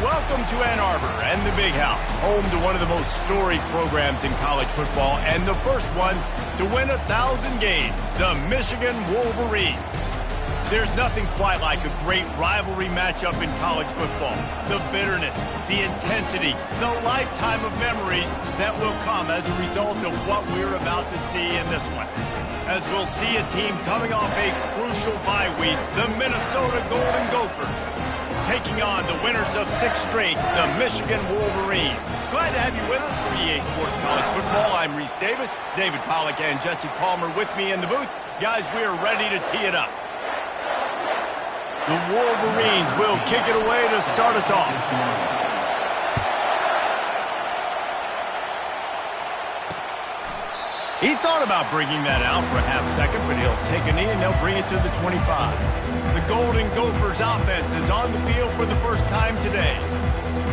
Welcome to Ann Arbor and the Big House, home to one of the most storied programs in college football and the first one to win 1,000 games, the Michigan Wolverines. There's nothing quite like a great rivalry matchup in college football. The bitterness, the intensity, the lifetime of memories that will come as a result of what we're about to see in this one. As we'll see a team coming off a crucial bye week, the Minnesota Golden Gophers, taking on the winners of 6 straight, the Michigan Wolverines. Glad to have you with us for EA Sports College Football. I'm Reese Davis, David Pollack and Jesse Palmer with me in the booth. Guys, we are ready to tee it up. The Wolverines will kick it away to start us off. He thought about bringing that out for a half second, but he'll take a knee and they'll bring it to the 25. The Golden Gophers offense is on the field for the first time today.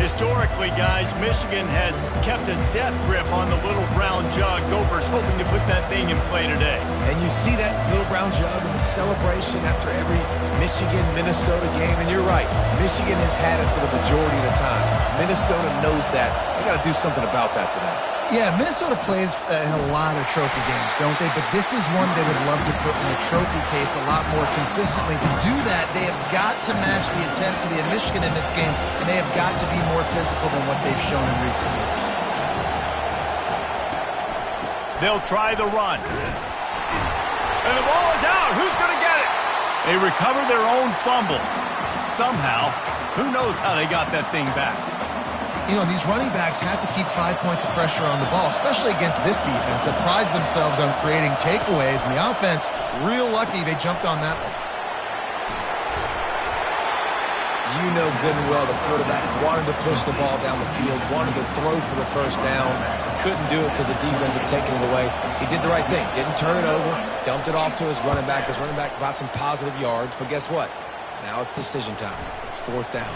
Historically, guys, Michigan has kept a death grip on the little brown jug. Gophers hoping to put that thing in play today. And you see that little brown jug in the celebration after every Michigan-Minnesota game. And you're right, Michigan has had it for the majority of the time. Minnesota knows that. They got to do something about that today. Yeah, Minnesota plays in a lot of trophy games, don't they? But this is one they would love to put in the trophy case a lot more consistently. To do that, they have got to match the intensity of Michigan in this game, and they have got to be more physical than what they've shown in recent years. They'll try the run. And the ball is out. Who's going to get it? They recover their own fumble. Somehow, who knows how they got that thing back. You know, these running backs have to keep 5 points of pressure on the ball, especially against this defense that prides themselves on creating takeaways. And the offense, real lucky they jumped on that one. You know good and well the quarterback wanted to push the ball down the field, wanted to throw for the first down, couldn't do it because the defense had taken it away. He did the right thing, didn't turn it over, dumped it off to his running back. His running back brought some positive yards, but guess what? Now it's decision time. It's 4th down.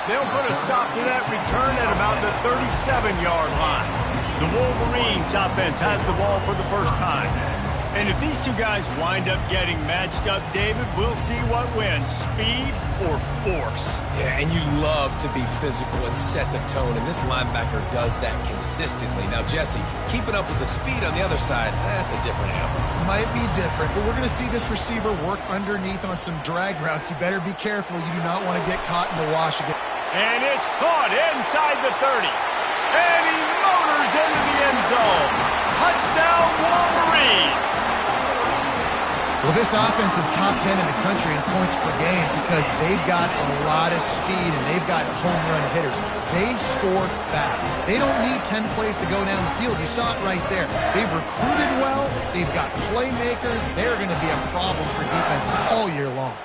They'll put a stop to that return at about the 37-yard line. The Wolverines offense has the ball for the first time. And if these two guys wind up getting matched up, David, we'll see what wins, speed or force. Yeah, and you love to be physical and set the tone, and this linebacker does that consistently. Now, Jesse, keeping up with the speed on the other side, that's a different animal. Might be different, but we're going to see this receiver work underneath on some drag routes. You better be careful. You do not want to get caught in the wash again. And it's caught inside the 30. And he motors into the end zone. Touchdown, Wolverines. Well, this offense is top 10 in the country in points per game because they've got a lot of speed and they've got home run hitters. They score fast. They don't need 10 plays to go down the field. You saw it right there. They've recruited well. They've got playmakers. They're going to be a problem for defenses all year long.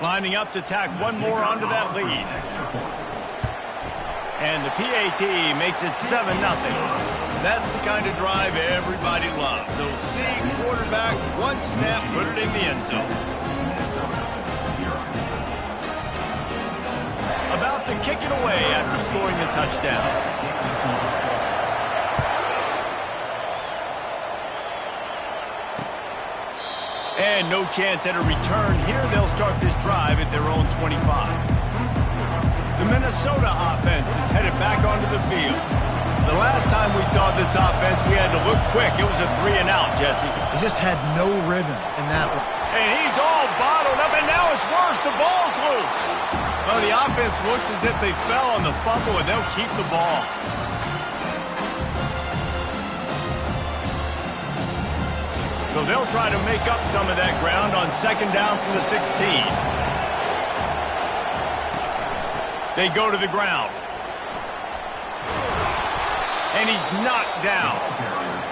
Lining up to tack one more onto that lead. And the PAT makes it 7-0. That's the kind of drive everybody loves. So seeing quarterback, one snap, put it in the end zone. About to kick it away after scoring the touchdown. And no chance at a return here. They'll start this drive at their own 25. The Minnesota offense is headed back onto the field. The last time we saw this offense, we had to look quick. It was a 3-and-out, Jesse. He just had no rhythm in that one. And he's all bottled up, and now it's worse. The ball's loose. Well, the offense looks as if they fell on the fumble, and they'll keep the ball. So they'll try to make up some of that ground on 2nd down from the 16. They go to the ground. And he's knocked down.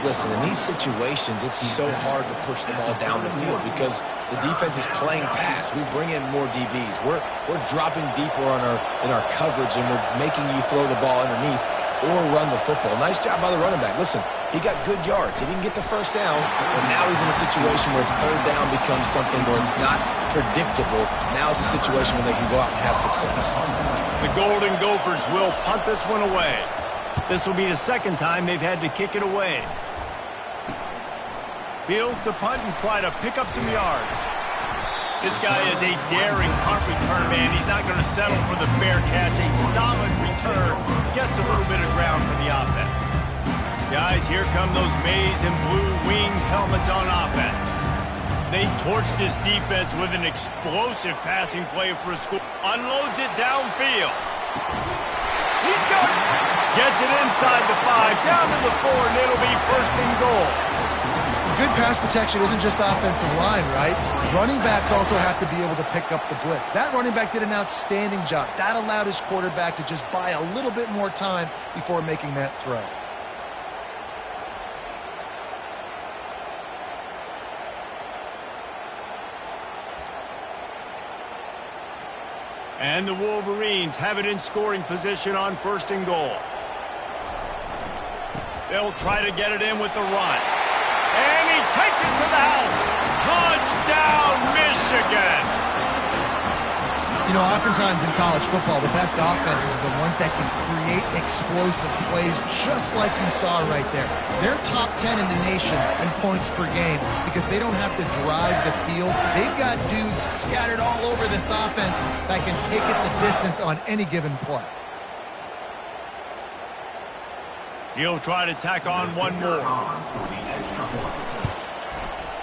Listen, in these situations, it's so hard to push the ball down the field because the defense is playing pass. We bring in more DBs. We're dropping deeper in our coverage, and we're making you throw the ball underneath or run the football. Nice job by the running back. Listen, he got good yards. He didn't get the first down, but now he's in a situation where 3rd down becomes something where it's not predictable. Now it's a situation where they can go out and have success. The Golden Gophers will punt this one away. This will be the 2nd time they've had to kick it away. Fields to punt and try to pick up some yards. This guy is a daring punt return man. He's not going to settle for the fair catch. A solid return. Gets a little bit of ground for the offense. Guys, here come those maize and blue winged helmets on offense. They torch this defense with an explosive passing play for a score. Unloads it downfield. He's got it. Gets it inside the 5, down to the 4, and it'll be first and goal. Good pass protection isn't just offensive line, right? Running backs also have to be able to pick up the blitz. That running back did an outstanding job. That allowed his quarterback to just buy a little bit more time before making that throw. And the Wolverines have it in scoring position on first and goal. They'll try to get it in with the run. And he takes it to the house. Touchdown, Michigan! You know, oftentimes in college football, the best offenses are the ones that can create explosive plays just like you saw right there. They're top 10 in the nation in points per game because they don't have to drive the field. They've got dudes scattered all over this offense that can take it the distance on any given play. He'll try to tack on one more.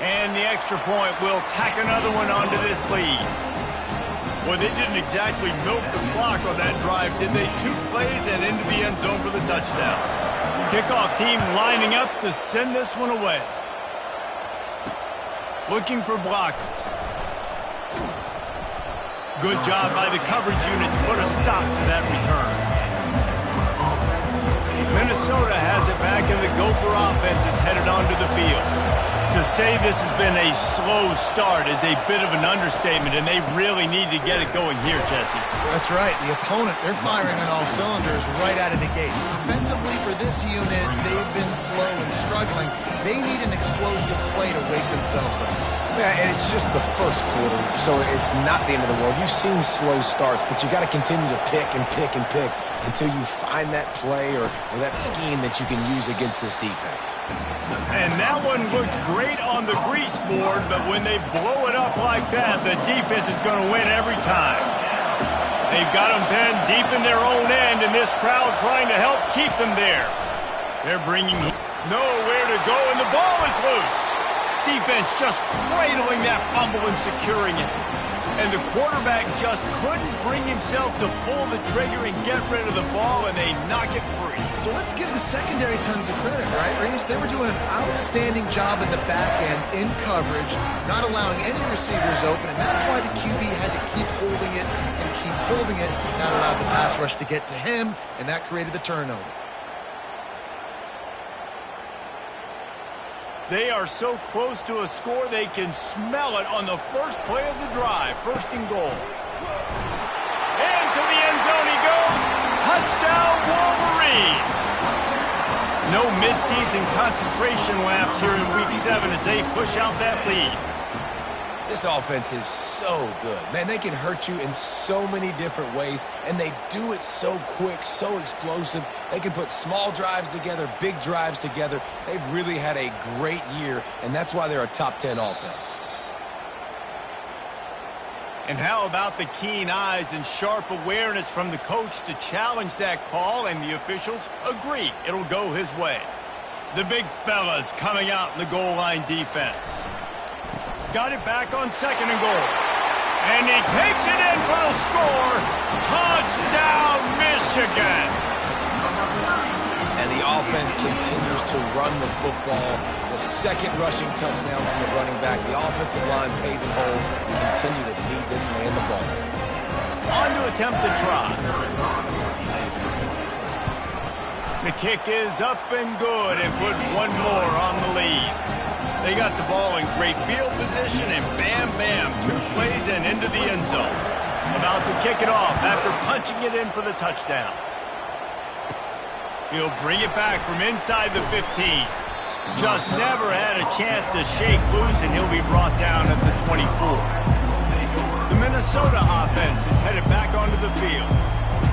And the extra point will tack another one onto this lead. Well, they didn't exactly milk the clock on that drive, did they? 2 plays and into the end zone for the touchdown. Kickoff team lining up to send this one away. Looking for blockers. Good job by the coverage unit to put a stop to that return. Minnesota has it back, and the Gopher offense is headed onto the field. To say this has been a slow start is a bit of an understatement, and they really need to get it going here, Jesse. That's right. The opponent, they're firing on all cylinders right out of the gate. Offensively, for this unit, they've been slow and struggling. They need an explosive play to wake themselves up. Yeah, and it's just the first quarter, so it's not the end of the world. You've seen slow starts, but you got to continue to pick and pick and pick until you find that play or that scheme that you can use against this defense. And that one looked great on the grease board, but when they blow it up like that, the defense is going to win every time. They've got them pinned deep in their own end, and this crowd trying to help keep them there. They're bringing nowhere to go, and the ball is loose. Defense just cradling that fumble and securing it. And the quarterback just couldn't bring himself to pull the trigger and get rid of the ball, and they knock it free. So let's give the secondary tons of credit, right, Reese? They were doing an outstanding job in the back end in coverage, not allowing any receivers open, and that's why the QB had to keep holding it and keep holding it. That allowed the pass rush to get to him, and that created the turnover. They are so close to a score they can smell it on the first play of the drive. First and goal. Into the end zone he goes. Touchdown, Wolverines. No midseason concentration laps here in Week 7 as they push out that lead. This offense is so good. Man, they can hurt you in so many different ways, and they do it so quick, so explosive. They can put small drives together, big drives together. They've really had a great year, and that's why they're a top 10 offense. And how about the keen eyes and sharp awareness from the coach to challenge that call, and the officials agree it'll go his way. The big fellas coming out in the goal line defense. Got it back on second and goal. And he takes it in for the score. Touchdown, Michigan. And the offense continues to run the football. The second rushing touchdown from the running back. The offensive line paving holes. Continue to feed this man the ball. On to attempt the try. The kick is up and good, and put one more on the lead. They got the ball in great field position, and bam, bam, 2 plays and into the end zone. About to kick it off after punching it in for the touchdown. He'll bring it back from inside the 15. Just never had a chance to shake loose, and he'll be brought down at the 24. The Minnesota offense is headed back onto the field.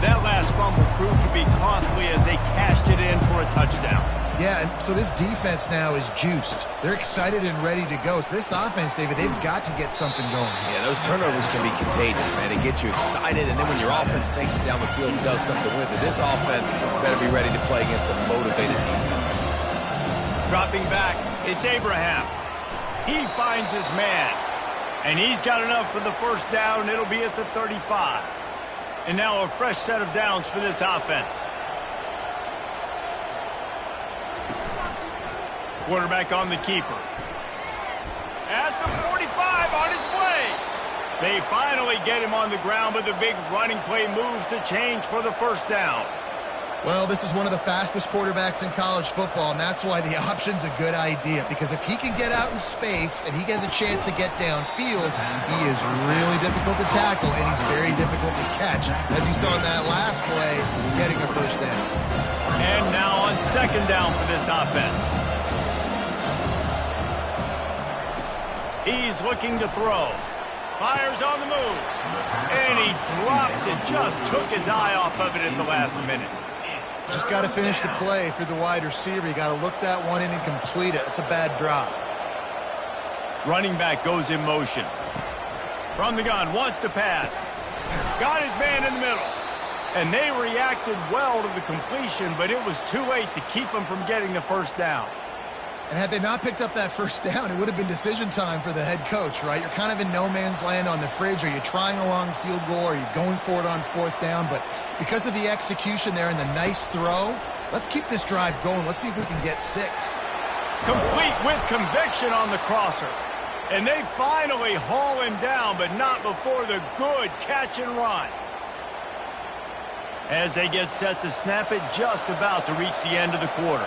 That last fumble proved to be costly as they cashed it in for a touchdown. Yeah, and so this defense now is juiced. They're excited and ready to go. So this offense, David, they've got to get something going. Yeah, those turnovers can be contagious, man. It gets you excited, and then when your offense takes it down the field and does something with it, this offense better be ready to play against a motivated defense. Dropping back, it's Abraham. He finds his man, and he's got enough for the first down. It'll be at the 35. And now a fresh set of downs for this offense. Quarterback on the keeper. At the 45, on his way. They finally get him on the ground, but the big running play moves the change for the first down. Well, this is one of the fastest quarterbacks in college football, and that's why the option's a good idea. Because if he can get out in space and he gets a chance to get downfield, he is really difficult to tackle, and he's very difficult to catch. As you saw in that last play, getting a first down. And now on second down for this offense. He's looking to throw. Fires on the move. And he drops it. Just took his eye off of it at the last minute. Just got to finish the play for the wide receiver. You got to look that one in and complete it. It's a bad drop. Running back goes in motion. From the gun, wants to pass. Got his man in the middle. And they reacted well to the completion, but it was too late to keep him from getting the first down. And had they not picked up that first down, it would have been decision time for the head coach, right? You're kind of in no man's land on the fridge. Are you trying a long field goal? Are you going for it on fourth down? But because of the execution there and the nice throw, let's keep this drive going. Let's see if we can get 6. Complete with conviction on the crosser. And they finally haul him down, but not before the good catch and run. As they get set to snap it, just about to reach the end of the quarter.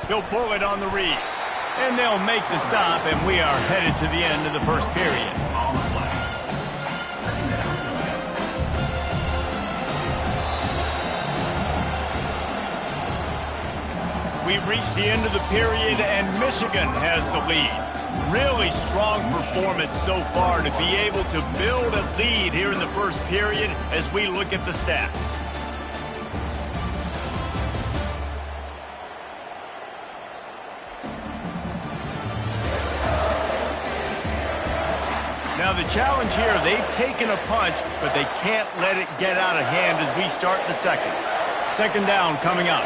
He'll pull it on the read. And they'll make the stop, and we are headed to the end of the first period. We've reached the end of the period, and Michigan has the lead. Really strong performance so far to be able to build a lead here in the first period as we look at the stats. Now the challenge here, they've taken a punch, but they can't let it get out of hand as we start the second. Second down coming up.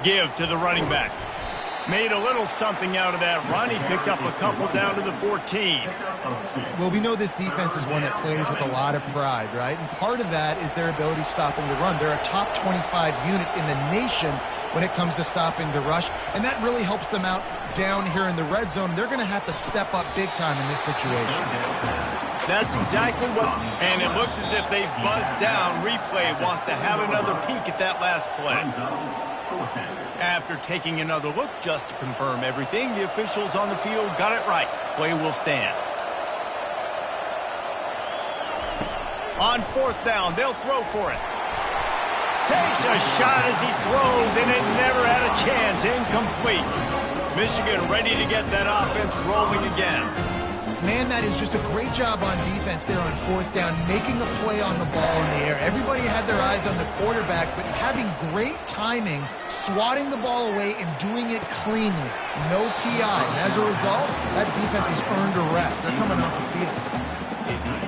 Give to the running back. Made a little something out of that run. He picked up a couple down to the 14. Well, we know this defense is one that plays with a lot of pride, right? And part of that is their ability stopping the run. They're a top 25 unit in the nation when it comes to stopping the rush, and that really helps them out down here in the red zone. They're going to have to step up big time in this situation. That's exactly what, and it looks as if they've buzzed down. Replay wants to have another peek at that last play. After taking another look just to confirm everything, the officials on the field got it right. Play will stand. On fourth down, they'll throw for it. Takes a shot as he throws, and it never had a chance. Incomplete. Michigan ready to get that offense rolling again. Man, that is just a great job on defense there on fourth down, making a play on the ball in the air. Everybody had their eyes on the quarterback, but having great timing, swatting the ball away, and doing it cleanly. No PI. And as a result, that defense has earned a rest. They're coming off the field.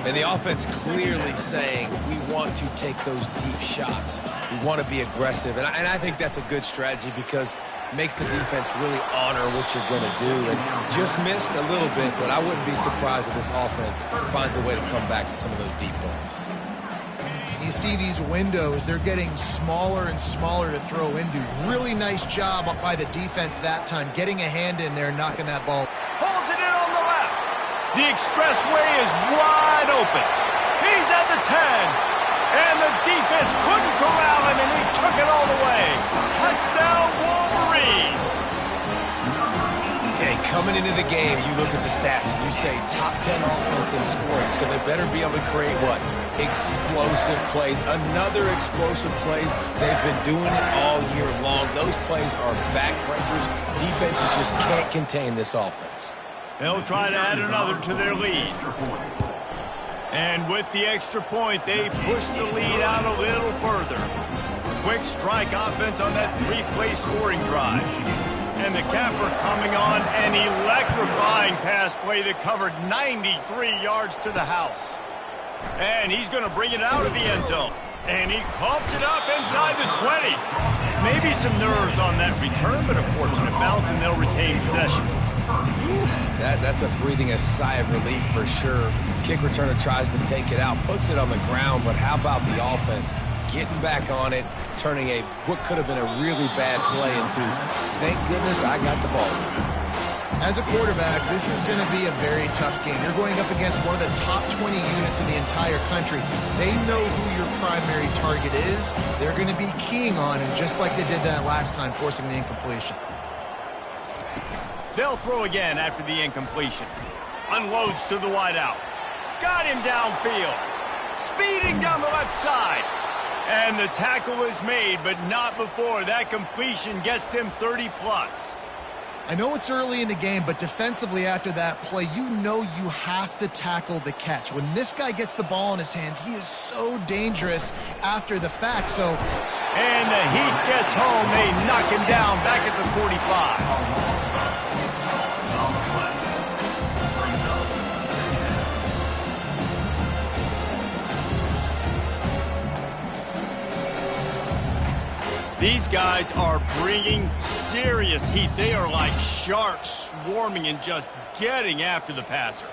And the offense clearly saying, we want to take those deep shots. We want to be aggressive. And I think that's a good strategy because it makes the defense really honor what you're going to do. And just missed a little bit, but I wouldn't be surprised if this offense finds a way to come back to some of those deep balls. You see these windows, they're getting smaller and smaller to throw into. Really nice job by the defense that time, getting a hand in there and knocking that ball. Holds it in on the left. The expressway is wide open. He's at the 10. And the defense couldn't corral him, and he took it all the way. Touchdown, Wolverines. Okay, coming into the game, you look at the stats, and you say top 10 offense in scoring, so they better be able to create what? Explosive plays. Another explosive plays. They've been doing it all year long. Those plays are backbreakers. Defenses just can't contain this offense. They'll try to add another to their lead. And with the extra point, they push the lead out a little further. Quick strike offense on that three-play scoring drive. And the capper coming on, an electrifying pass play that covered 93 yards to the house. And he's going to bring it out of the end zone. And he coughs it up inside the 20. Maybe some nerves on that return, but a fortunate bounce, and they'll retain possession. That's a breathing a sigh of relief for sure. Kick returner tries to take it out, puts it on the ground, but how about the offense? Getting back on it, turning what could have been a really bad play into, thank goodness I got the ball. As a quarterback, this is going to be a very tough game. You're going up against one of the top 20 units in the entire country. They know who your primary target is. They're going to be keying on him, just like they did that last time, forcing the incompletion. They'll throw again after the incompletion. Unloads to the wideout. Got him downfield. Speeding down the left side. And the tackle is made, but not before that completion gets him 30-plus. I know it's early in the game, but defensively after that play, you know you have to tackle the catch. When this guy gets the ball in his hands, he is so dangerous after the fact. And the heat gets home. They knock him down back at the 45. These guys are bringing serious heat. They are like sharks swarming and just getting after the passer.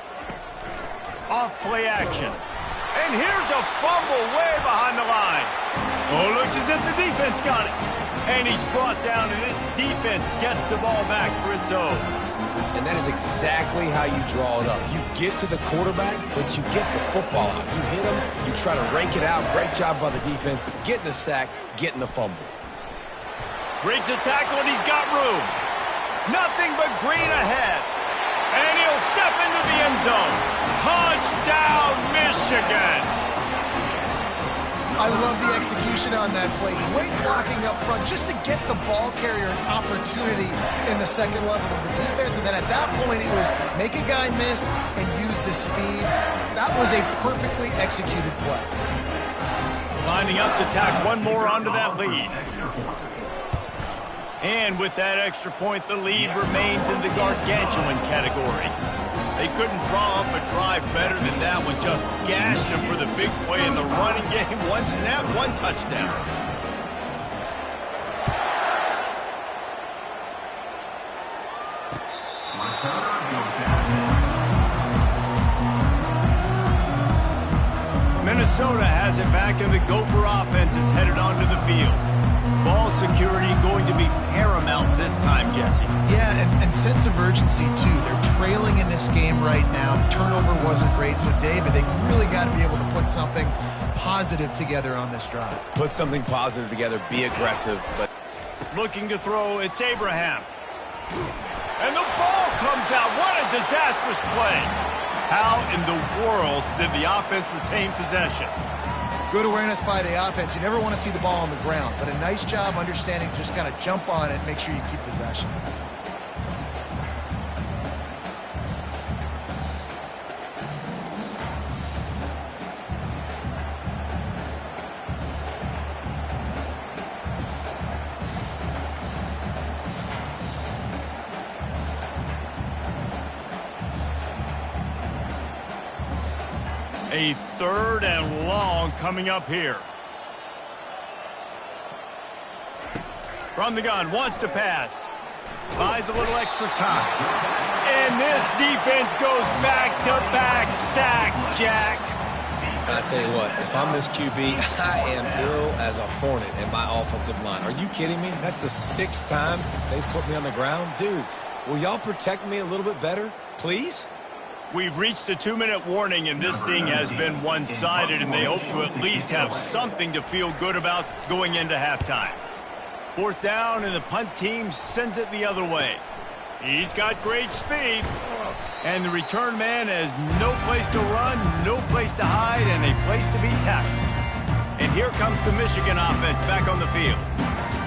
Off play action. And here's a fumble way behind the line. Oh, looks as if the defense got it. And he's brought down, and this defense gets the ball back for its own. And that is exactly how you draw it up. You get to the quarterback, but you get the football out. You hit him, you try to rake it out. Great job by the defense, getting the sack, getting the fumble. Breaks a tackle, and he's got room. Nothing but green ahead. And he'll step into the end zone. Touchdown, Michigan! I love the execution on that play. Great blocking up front just to get the ball carrier an opportunity in the second level of the defense. And then at that point, it was make a guy miss and use the speed. That was a perfectly executed play. Lining up to tack one more onto that lead. And with that extra point, the lead remains in the gargantuan category. They couldn't draw up a drive better than that one. Just gashed them for the big play in the running game. One snap, one touchdown. Minnesota has it back, and the Gopher offense is headed onto the field. Ball security going to be paramount this time, Jesse. Yeah, and sense of urgency, too. They're trailing in this game right now. The turnover wasn't great, so, David, they really got to be able to put something positive together on this drive. Put something positive together, be aggressive. But looking to throw, it's Abraham. And the ball comes out. What a disastrous play. How in the world did the offense retain possession? Good awareness by the offense. You never want to see the ball on the ground, but a nice job understanding to just kind of jump on it and make sure you keep possession. A third and long coming up here. From the gun, wants to pass. Buys a little extra time. And this defense goes back-to-back sack, Jack. I tell you what, if I'm this QB, I am ill as a hornet in my offensive line. Are you kidding me? That's the 6th time they've put me on the ground. Dudes, will y'all protect me a little bit better, please? We've reached the 2-minute warning, and this thing has been one-sided, and they hope to at least have something to feel good about going into halftime. 4th down, and the punt team sends it the other way. He's got great speed, and the return man has no place to run, no place to hide, and a place to be tackled. And here comes the Michigan offense back on the field.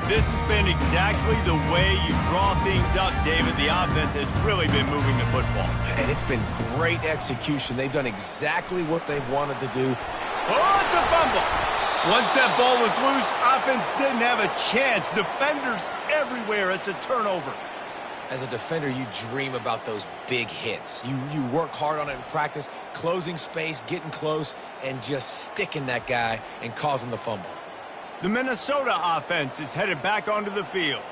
This has been exactly the way you draw things up, David. The offense has really been moving the football. And it's been great execution. They've done exactly what they've wanted to do. Oh, it's a fumble. Once that ball was loose, offense didn't have a chance. Defenders everywhere. It's a turnover. As a defender, you dream about those big hits. You work hard on it in practice, closing space, getting close, and just sticking that guy and causing the fumble. The Minnesota offense is headed back onto the field.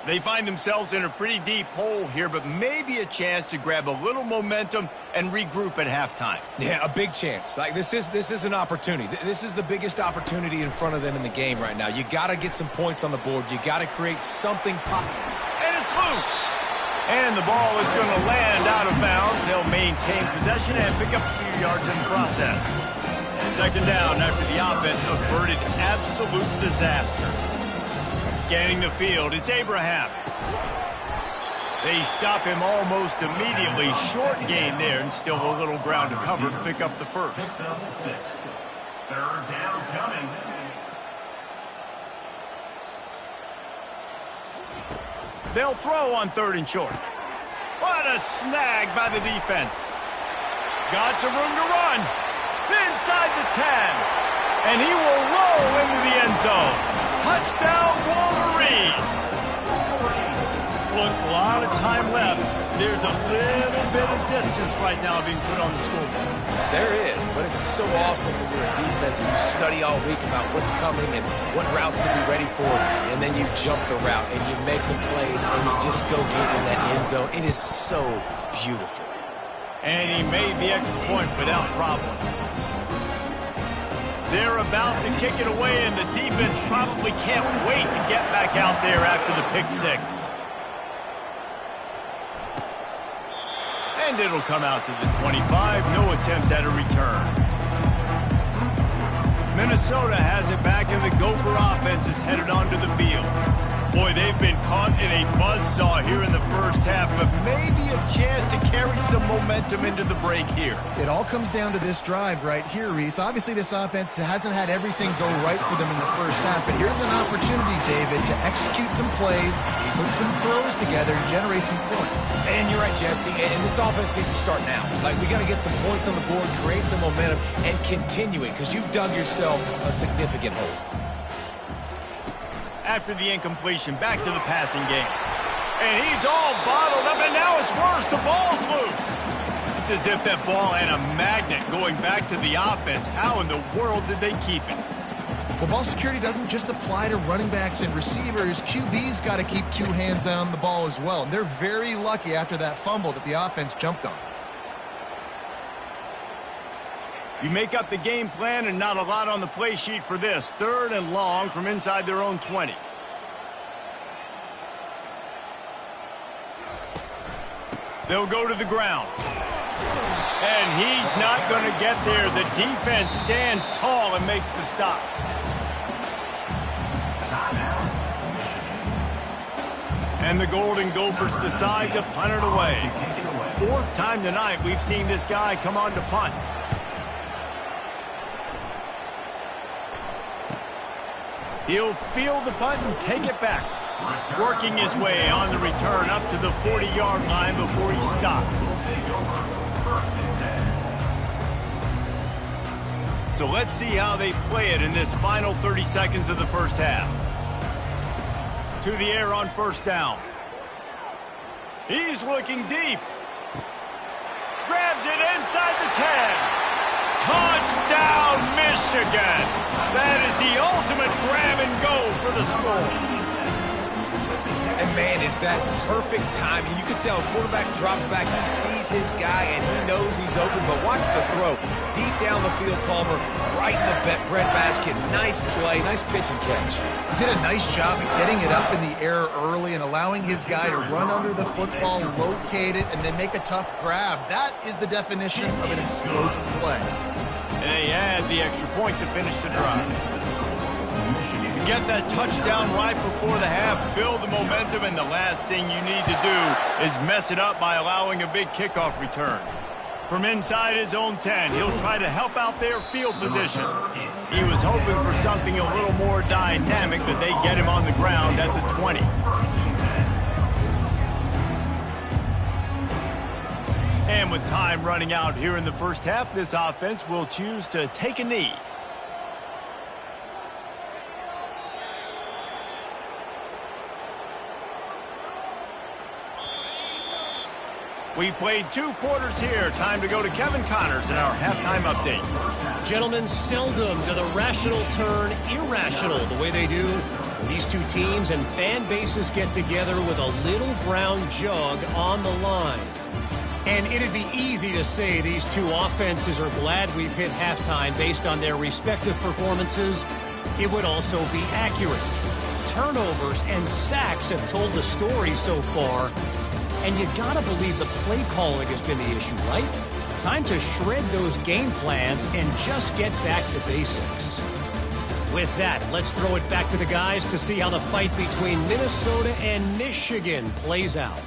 They find themselves in a pretty deep hole here, but maybe a chance to grab a little momentum and regroup at halftime. Yeah, a big chance. Like this is an opportunity. This is the biggest opportunity in front of them in the game right now. You got to get some points on the board. You got to create something pop. And it's loose. And the ball is going to land out of bounds. They'll maintain possession and pick up a few yards in the process. And second down after the offense averted absolute disaster. Scanning the field, it's Abraham. They stop him almost immediately. Short gain there, and still a little ground to cover to pick up the first. 6 of the 6. Third down coming. They'll throw on 3rd and short. What a snag by the defense. Got some room to run. Inside the 10. And he will roll into the end zone. Touchdown, Wolverines. Look, a lot of time left. There's a little bit of distance right now being put on the scoreboard. There is, but it's so awesome when you're a defense and you study all week about what's coming and what routes to be ready for, and then you jump the route and you make the plays and you just go get in that end zone. It is so beautiful. And he made the extra point without problem. They're about to kick it away, and the defense probably can't wait to get back out there after the pick six. And it'll come out to the 25. No attempt at a return. Minnesota has it back, and the Gopher offense is headed onto the field. Boy, they've been caught in a buzzsaw here in the first half, but maybe a chance to carry some momentum into the break here. It all comes down to this drive right here, Reese. Obviously, this offense hasn't had everything go right for them in the first half, but here's an opportunity, David, to execute some plays, put some throws together, and generate some points. And you're right, Jesse, and this offense needs to start now. Like, we got to get some points on the board, create some momentum, and continue it, because you've dug yourself a significant hole. After the incompletion, back to the passing game. And he's all bottled up, and now it's worse. The ball's loose. It's as if that ball had a magnet going back to the offense. How in the world did they keep it? Well, ball security doesn't just apply to running backs and receivers. QB's got to keep two hands on the ball as well. And they're very lucky after that fumble that the offense jumped on. You make up the game plan, and not a lot on the play sheet for this. 3rd and long from inside their own 20. They'll go to the ground. And he's not going to get there. The defense stands tall and makes the stop. And the Golden Gophers decide to punt it away. 4th time tonight we've seen this guy come on to punt. He'll field the punt and take it back. Working his way on the return up to the 40-yard line before he stopped. So let's see how they play it in this final 30 seconds of the first half. To the air on 1st down. He's looking deep. Grabs it inside the 10. Touchdown, Michigan! That is the ultimate grab and go for the score. And, man, is that perfect timing. You can tell a quarterback drops back. He sees his guy, and he knows he's open. But watch the throw. Deep down the field, Palmer, right in the breadbasket. Nice play, nice pitch and catch. He did a nice job of getting it up in the air early and allowing his guy to run under the football, locate it, and then make a tough grab. That is the definition of an explosive play. And they add the extra point to finish the drive. Get that touchdown right before the half, build the momentum, and the last thing you need to do is mess it up by allowing a big kickoff return. From inside his own 10, he'll try to help out their field position. He was hoping for something a little more dynamic, but they get him on the ground at the 20. And with time running out here in the first half, this offense will choose to take a knee. We've played 2 quarters here. Time to go to Kevin Connors in our halftime update. Gentlemen, seldom do the rational turn irrational the way they do when these two teams and fan bases get together with a little brown jug on the line. And it'd be easy to say these two offenses are glad we've hit halftime based on their respective performances. It would also be accurate. Turnovers and sacks have told the story so far. And you gotta believe the play calling has been the issue, right? Time to shred those game plans and just get back to basics. With that, let's throw it back to the guys to see how the fight between Minnesota and Michigan plays out.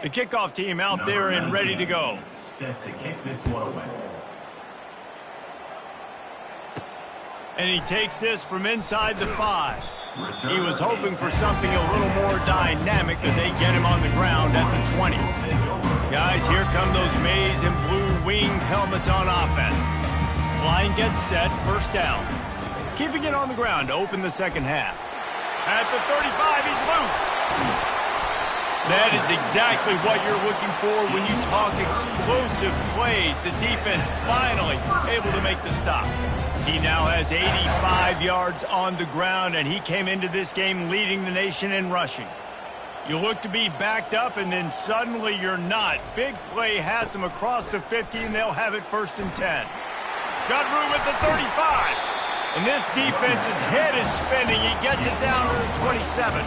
The kickoff team out there and ready to go. Set to kick this one away. And he takes this from inside the 5. He was hoping for something a little more dynamic, but they get him on the ground at the 20. Guys, here come those maize and blue winged helmets on offense. Line gets set, first down. Keeping it on the ground to open the second half. At the 35, he's loose. That is exactly what you're looking for when you talk explosive plays. The defense finally able to make the stop. He now has 85 yards on the ground, and he came into this game leading the nation in rushing. You look to be backed up, and then suddenly you're not. Big play has them across the 50, and they'll have it 1st and 10. Got room at the 35. And this defense's head is spinning. He gets it down to the 27.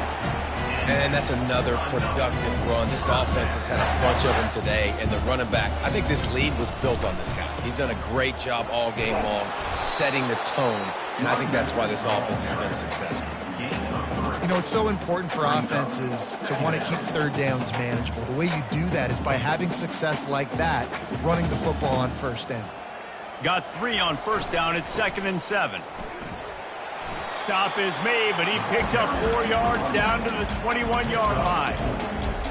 And that's another productive run. This offense has had a bunch of them today, and the running back, I think this lead was built on this guy. He's done a great job all game long, setting the tone, and I think that's why this offense has been successful. You know, it's so important for offenses to want to keep third downs manageable. The way you do that is by having success like that, running the football on first down. Got 3 on first down. It's 2nd and 7. Stop is made, but he picks up 4 yards down to the 21-yard line.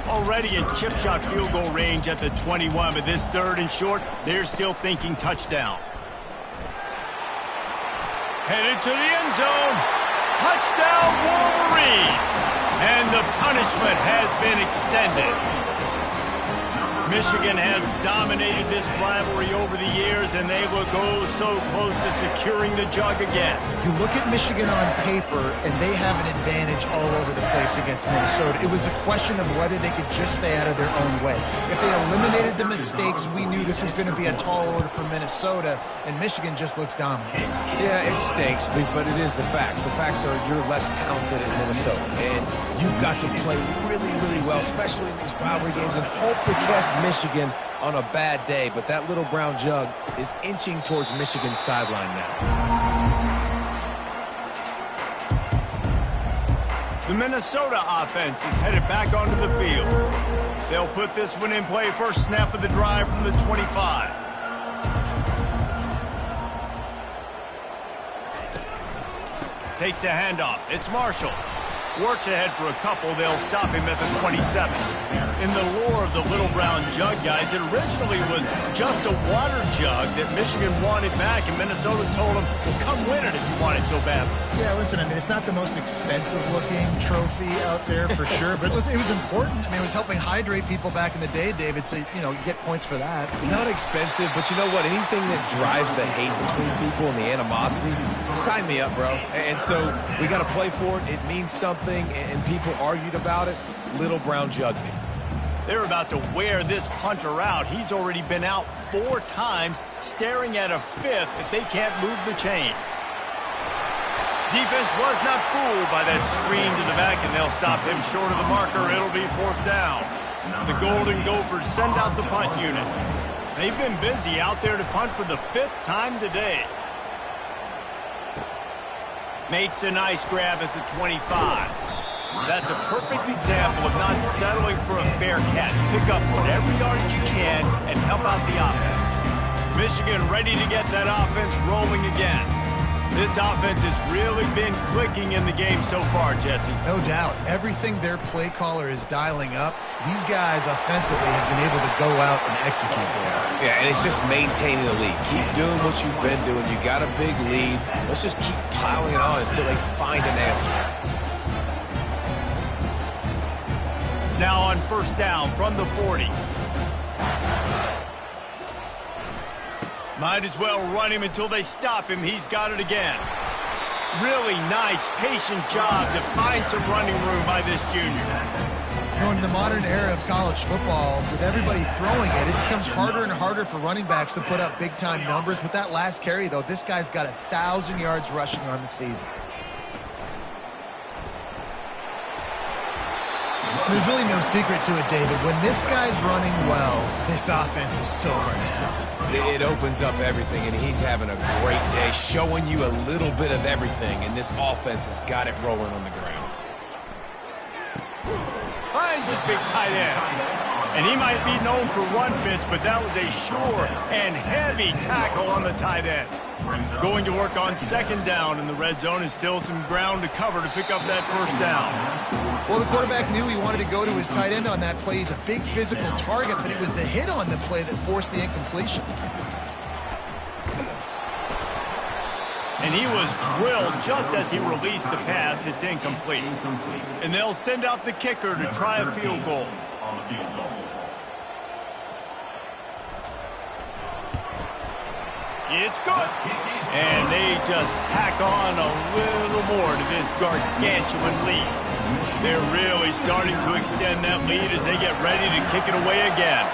Already in chip shot field goal range at the 21, but this 3rd and short, they're still thinking touchdown. Headed to the end zone. Touchdown, Wolverine! And the punishment has been extended. Michigan has dominated this rivalry over the years, and they will go so close to securing the jug again. You look at Michigan on paper, and they have an advantage all over the place against Minnesota. It was a question of whether they could just stay out of their own way. If they eliminated the mistakes, we knew this was going to be a tall order for Minnesota, and Michigan just looks dominant. Yeah, it stinks, but it is the facts. The facts are you're less talented in Minnesota, and you've got to play really, really well, especially in these rivalry games, and hope to catch Michigan on a bad day. But that little brown jug is inching towards Michigan's sideline now. The Minnesota offense is headed back onto the field. They'll put this one in play. First snap of the drive from the 25. Takes the handoff. It's Marshall. Works ahead for a couple. They'll stop him at the 27. In the lore of the little brown jug, guys, it originally was just a water jug that Michigan wanted back, and Minnesota told them, well, come win it if you want it so bad. Yeah, listen, I mean, it's not the most expensive-looking trophy out there for sure, but listen, it was important. I mean, it was helping hydrate people back in the day, David, so, you know, you get points for that. Not expensive, but you know what? Anything that drives the hate between people and the animosity, sign me up, bro. And so we got to play for it. It means something, and people argued about it. Little brown jug me. They're about to wear this punter out. He's already been out 4 times, staring at a 5th if they can't move the chains. Defense was not fooled by that screen to the back, and they'll stop him short of the marker. It'll be 4th down. The Golden Gophers send out the punt unit. They've been busy out there to punt for the 5th time today. Makes a nice grab at the 25. That's a perfect example of not settling for a fair catch. Pick up whatever yardage you can and help out the offense. Michigan ready to get that offense rolling again. This offense has really been clicking in the game so far, Jesse. No doubt. Everything their play caller is dialing up, these guys offensively have been able to go out and execute there. Yeah, and it's just maintaining the lead. Keep doing what you've been doing. You got a big lead. Let's just keep piling it on until they find an answer. Now on 1st down from the 40. Might as well run him until they stop him. He's got it again. Really nice, patient job to find some running room by this junior. You know, in the modern era of college football, with everybody throwing it, it becomes harder and harder for running backs to put up big-time numbers. With that last carry, though, this guy's got 1,000 yards rushing on the season. There's really no secret to it, David. When this guy's running well, this offense is so hard to stop. It opens up everything, and he's having a great day, showing you a little bit of everything, and this offense has got it rolling on the ground. Finds his big tight end. And he might be known for run fits, but that was a sure and heavy tackle on the tight end. Going to work on 2nd down, and the red zone is still some ground to cover to pick up that 1st down. Well, the quarterback knew he wanted to go to his tight end on that play. He's a big physical target, but it was the hit on the play that forced the incompletion. And he was drilled just as he released the pass. It's incomplete. And they'll send out the kicker to try a field goal. It's good. And they just tack on a little more to this gargantuan lead. They're really starting to extend that lead as they get ready to kick it away again.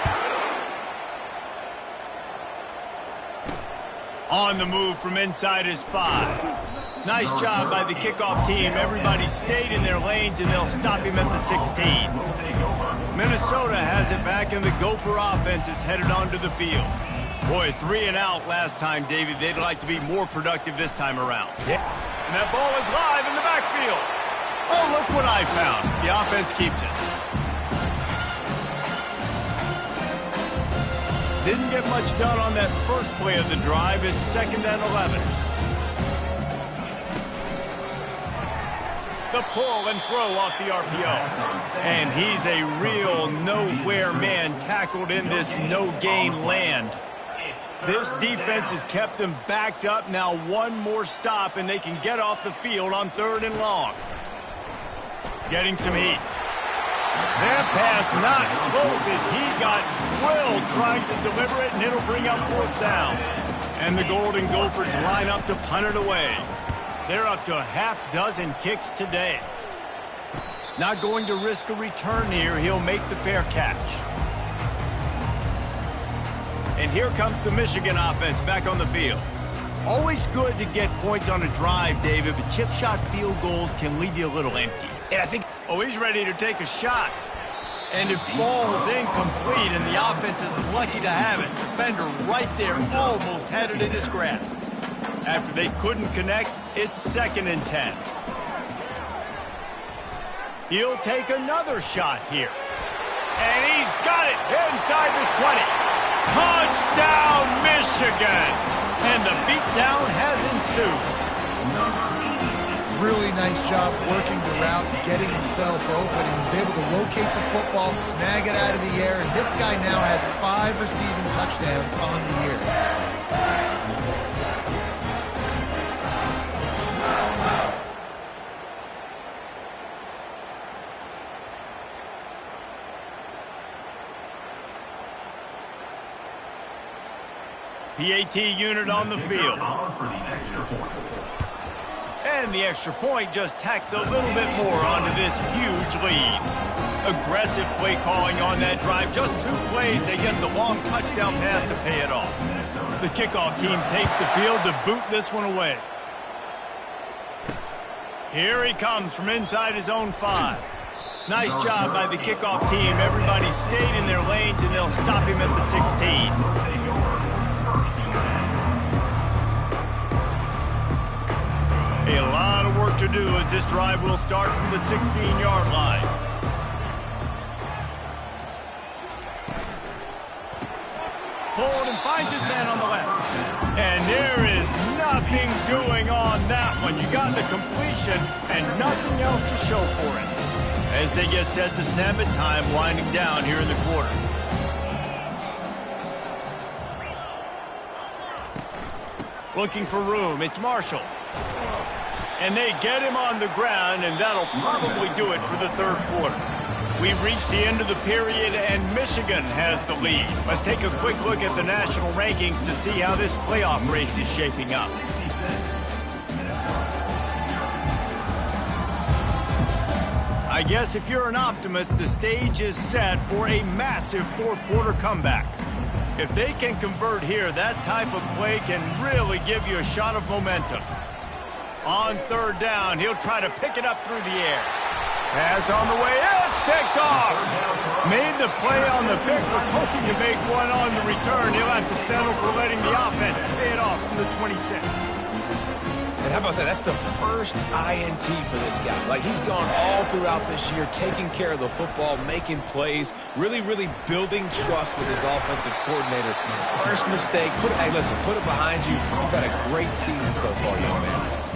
On the move from inside his 5. Nice job by the kickoff team. Everybody stayed in their lanes, and they'll stop him at the 16. Minnesota has it back, and the Gopher offense is headed onto the field. Boy, 3 and out last time, David. They'd like to be more productive this time around. Yeah. And that ball is live in the backfield. Oh, look what I found. The offense keeps it. Didn't get much done on that first play of the drive. It's 2nd and 11. The pull and throw off the RPO. And he's a real nowhere man tackled in this no-gain land. This defense has kept them backed up. Now one more stop, and they can get off the field on 3rd and long. Getting some heat. That pass not close as he got drilled trying to deliver it, and it'll bring up 4th down. And the Golden Gophers line up to punt it away. They're up to a half-dozen kicks today. Not going to risk a return here. He'll make the fair catch. And here comes the Michigan offense back on the field. Always good to get points on a drive, David, but chip shot field goals can leave you a little empty. And I think... Oh, he's ready to take a shot. And it falls incomplete, and the offense is lucky to have it. Defender right there almost had it in his grasp. After they couldn't connect, it's 2nd and 10. He'll take another shot here. And he's got it inside the 20. Touchdown, Michigan! And the beatdown has ensued. Really nice job working the route and getting himself open. He was able to locate the football, snag it out of the air, and this guy now has 5 receiving touchdowns on the year. PAT unit on the field. And the extra point just tacks a little bit more onto this huge lead. Aggressive play calling on that drive. Just 2 plays, they get the long touchdown pass to pay it off. The kickoff team takes the field to boot this one away. Here he comes from inside his own 5. Nice job by the kickoff team. Everybody stayed in their lanes, and they'll stop him at the 16. A lot of work to do as this drive will start from the 16-yard line. Hold and finds his man on the left. And there is nothing doing on that one. You got the completion and nothing else to show for it. As they get set to snap it, time winding down here in the quarter. Looking for room, it's Marshall. And they get him on the ground, and that'll probably do it for the third quarter. We've reached the end of the period, and Michigan has the lead. Let's take a quick look at the national rankings to see how this playoff race is shaping up. I guess if you're an optimist, the stage is set for a massive fourth quarter comeback. If they can convert here, that type of play can really give you a shot of momentum. On third down, he'll try to pick it up through the air. Pass on the way, it's picked off. Made the play on the pick, was hoping to make one on the return. He'll have to settle for letting the offense pay it off from the 26. And how about that? That's the first INT for this guy. Like, he's gone all throughout this year, taking care of the football, making plays, really building trust with his offensive coordinator. First mistake, hey, listen, put it behind you. You've had a great season so far, young man.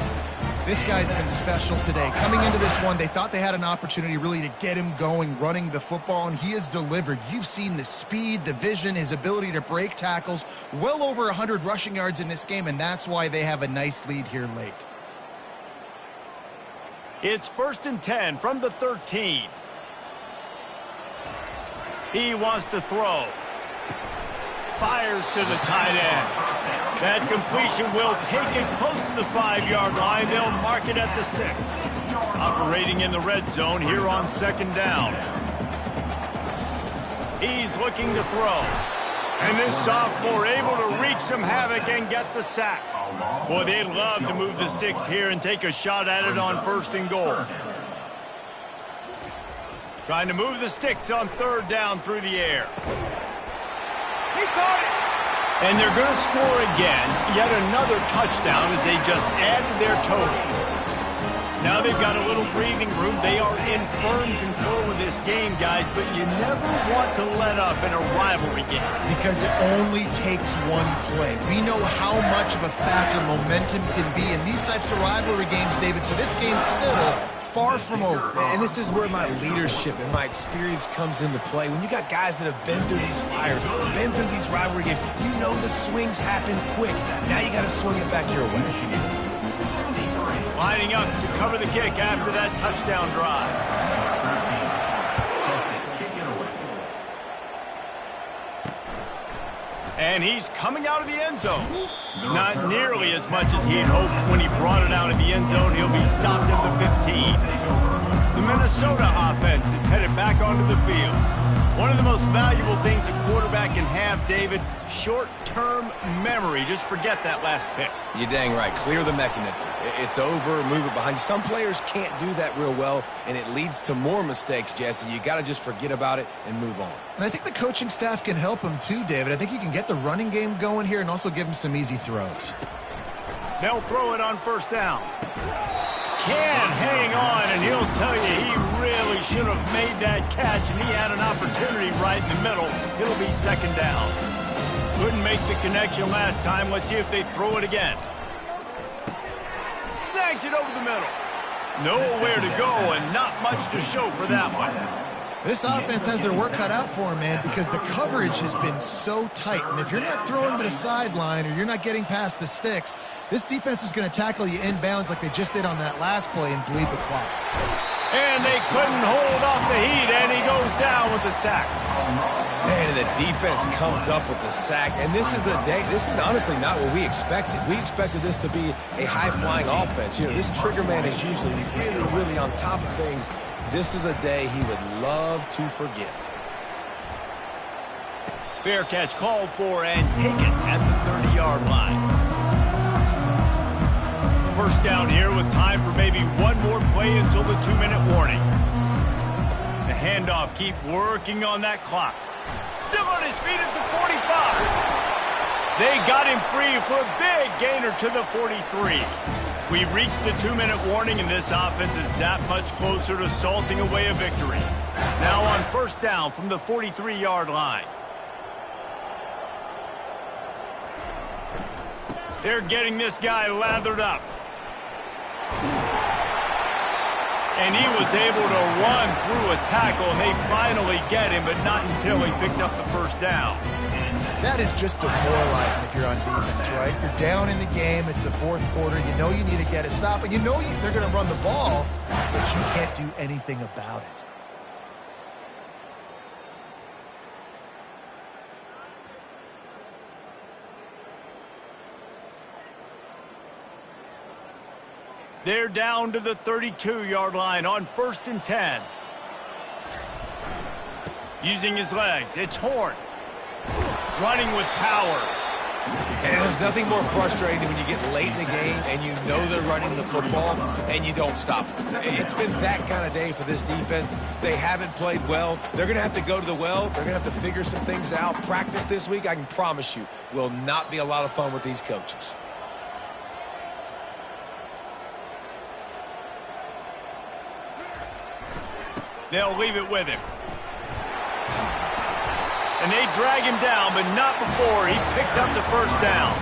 This guy's been special today. Coming into this one, they thought they had an opportunity really to get him going, running the football, and he has delivered. You've seen the speed, the vision, his ability to break tackles, well over 100 rushing yards in this game, and that's why they have a nice lead here late. It's 1st and 10 from the 13. He wants to throw. Fires to the tight end. That completion will take it close to the 5-yard line. They'll mark it at the 6. Operating in the red zone here on second down. He's looking to throw. And this sophomore able to wreak some havoc and get the sack. Boy, they'd love to move the sticks here and take a shot at it on 1st and goal. Trying to move the sticks on third down through the air. He caught it. And they're going to score again, yet another touchdown as they just add to their total. Now they've got a little breathing room. They are in firm control of this game, guys, but you never want to let up in a rivalry game. Because it only takes one play. We know how much of a factor momentum can be in these types of rivalry games, David, so this game's still far from over. And this is where my leadership and my experience comes into play. When you got guys that have been through these fires, been through these rivalry games, you know the swings happen quick. Now you got to swing it back your way. Lining up to cover the kick after that touchdown drive. And he's coming out of the end zone. Not nearly as much as he had hoped when he brought it out of the end zone. He'll be stopped at the 15. The Minnesota offense is headed back onto the field. One of the most valuable things a quarterback can have, David, short-term memory. Just forget that last pick. You're dang right. Clear the mechanism. It's over, move it behind you. Some players can't do that real well, and it leads to more mistakes, Jesse. You got to just forget about it and move on. And I think the coaching staff can help him too, David. I think you can get the running game going here and also give him some easy throws. They'll throw it on 1st down. Can hang on, and he'll tell you he really should have made that catch, and he had an opportunity right in the middle. It'll be 2nd down. Couldn't make the connection last time. Let's see if they throw it again. Snags it over the middle. Nowhere to go, and not much to show for that one. This offense has their work cut out for him, man, because the coverage has been so tight. And if you're not throwing to the sideline or you're not getting past the sticks, this defense is going to tackle you inbounds like they just did on that last play and bleed the clock. And they couldn't hold off the heat, and he goes down with the sack. And the defense comes up with the sack. And this is the day. This is honestly not what we expected. We expected this to be a high-flying offense. You know, this trigger man is usually really on top of things. This is a day he would love to forget. Fair catch called for and taken at the 30-yard line. 1st down here with time for maybe one more play until the 2-minute warning. handoff. Keep working on that clock. Still on his feet at the 45. They got him free for a big gainer to the 43. We've reached the 2-minute warning, and this offense is that much closer to salting away a victory. Now on first down from the 43-yard line. They're getting this guy lathered up. And he was able to run through a tackle, and they finally get him, but not until he picks up the first down. That is just demoralizing if you're on defense, right? You're down in the game. It's the fourth quarter. You know you need to get a stop, and you know they're going to run the ball, but you can't do anything about it. They're down to the 32-yard line on 1st and 10. Using his legs, it's Horn. Running with power. And there's nothing more frustrating than when you get late in the game and you know they're running the football and you don't stop them. It's been that kind of day for this defense. They haven't played well. They're going to have to go to the well. They're going to have to figure some things out. Practice this week, I can promise you, will not be a lot of fun with these coaches. They'll leave it with him. And they drag him down, but not before he picks up the first down.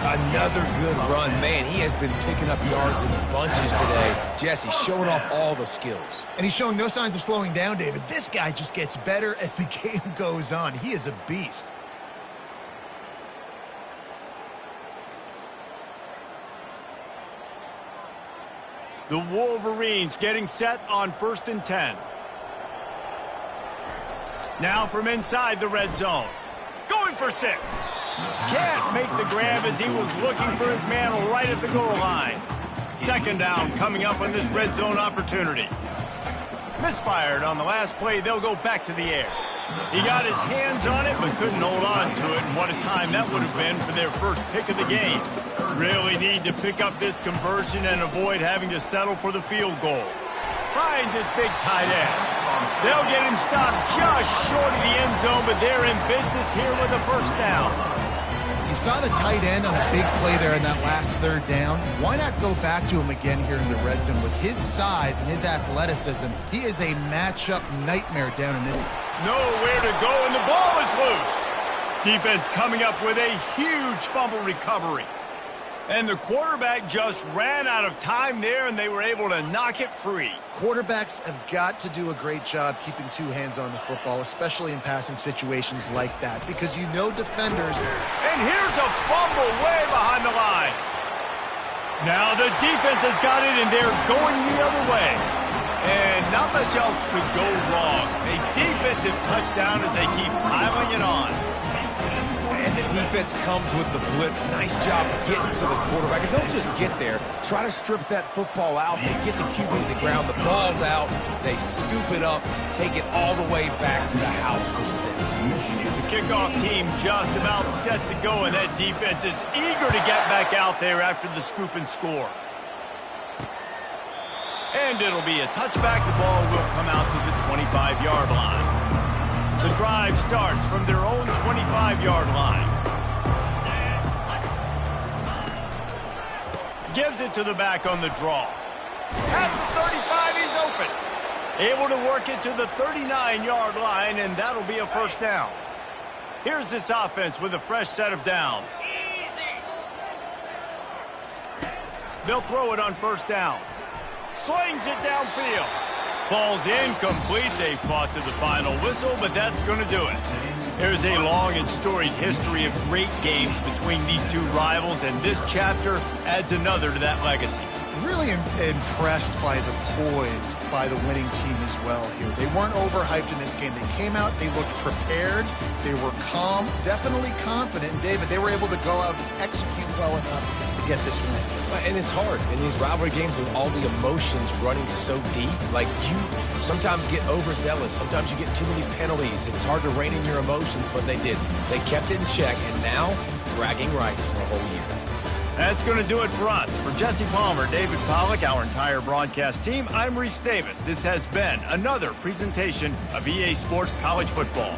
Another good run. Man, he has been picking up yards in bunches today. Jesse showing off all the skills. And he's showing no signs of slowing down, David. This guy just gets better as the game goes on. He is a beast. The Wolverines getting set on 1st and 10. Now from inside the red zone. Going for 6. Can't make the grab as he was looking for his man right at the goal line. 2nd down coming up on this red zone opportunity. Misfired on the last play. They'll go back to the air. He got his hands on it but couldn't hold on to it. And what a time that would have been for their first pick of the game. Really need to pick up this conversion and avoid having to settle for the field goal. Finds his big tight end. They'll get him stopped just short of the end zone, but they're in business here with a first down. You saw the tight end on a big play there in that last 3rd down. Why not go back to him again here in the red zone? With his size and his athleticism, he is a matchup nightmare down in this. Nowhere to go, and the ball is loose. Defense coming up with a huge fumble recovery. And the quarterback just ran out of time there, and they were able to knock it free. Quarterbacks have got to do a great job keeping 2 hands on the football, especially in passing situations like that, because you know defenders. And here's a fumble way behind the line. Now the defense has got it, and they're going the other way. And not much else could go wrong. A defensive touchdown as they keep piling it on. And the defense comes with the blitz. Nice job getting to the quarterback. And don't just get there. Try to strip that football out. They get the QB to the ground. The ball's out. They scoop it up, take it all the way back to the house for 6. The kickoff team just about set to go, and that defense is eager to get back out there after the scoop and score. And it'll be a touchback. The ball will come out to the 25-yard line. The drive starts from their own 25-yard line. Gives it to the back on the draw. At the 35, he's open. Able to work it to the 39-yard line, and that'll be a first down. Here's this offense with a fresh set of downs. They'll throw it on first down. Slings it downfield. Falls incomplete. They fought to the final whistle, but that's going to do it. There's a long and storied history of great games between these two rivals, and this chapter adds another to that legacy. Really impressed by the poise by the winning team as well here. They weren't overhyped in this game. They came out, they looked prepared, they were calm, definitely confident. And David, they were able to go out and execute well enough to get this win. And it's hard in these rivalry games with all the emotions running so deep. Like, you sometimes get overzealous. Sometimes you get too many penalties. It's hard to rein in your emotions, but they did. They kept it in check, and now bragging rights for a whole year. That's going to do it for us. For Jesse Palmer, David Pollack, our entire broadcast team, I'm Reese Davis. This has been another presentation of EA Sports College Football.